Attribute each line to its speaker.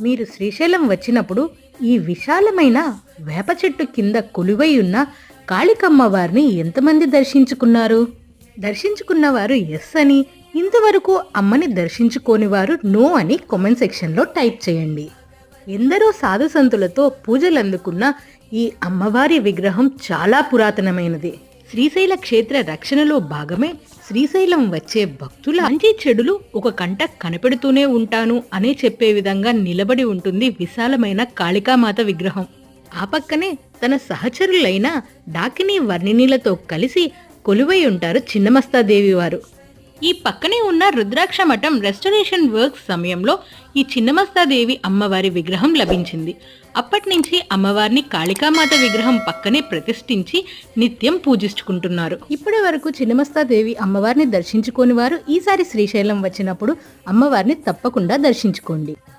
Speaker 1: మీరు శ్రీశైలం వచ్చినప్పుడు ఈ విశాలమైన వేప చెట్టు కింద కొలువై ఉన్న కాళికమ్మ వారిని ఎంతమంది దర్శించుకున్నారు? దర్శించుకున్నవారు ఎస్ అని, ఇంతవరకు అమ్మని దర్శించుకోని వారు నో అని కామెంట్ సెక్షన్లో టైప్ చేయండి. ఎందరో సాధు సంతులతో పూజలు అందుకున్న ఈ అమ్మవారి విగ్రహం చాలా పురాతనమైనది. శ్రీశైల క్షేత్ర రక్షణలో భాగమే శ్రీశైలం వచ్చే భక్తుల మంచి చెడులు ఒక కంట కనిపెడుతూనే ఉంటాను అనే చెప్పే విధంగా నిలబడి ఉంటుంది విశాలమైన కాళికామాత విగ్రహం. ఆ పక్కనే తన సహచరులైన డాకిని వర్ణినిలతో కలిసి కొలువై ఉంటారు చిన్నమస్తాదేవి వారు. ఈ పక్కనే ఉన్న రుద్రాక్ష మఠం రెస్టరేషన్ వర్క్స్ సమయంలో ఈ చిన్నమస్తాదేవి అమ్మవారి విగ్రహం లభించింది. అప్పటి నుంచి అమ్మవారిని కాళికామాత విగ్రహం పక్కనే ప్రతిష్ఠించి నిత్యం పూజించుకుంటున్నారు. ఇప్పటి వరకు చిన్నమస్తాదేవి అమ్మవారిని దర్శించుకోని వారు ఈసారి శ్రీశైలం వచ్చినప్పుడు అమ్మవారిని తప్పకుండా దర్శించుకోండి.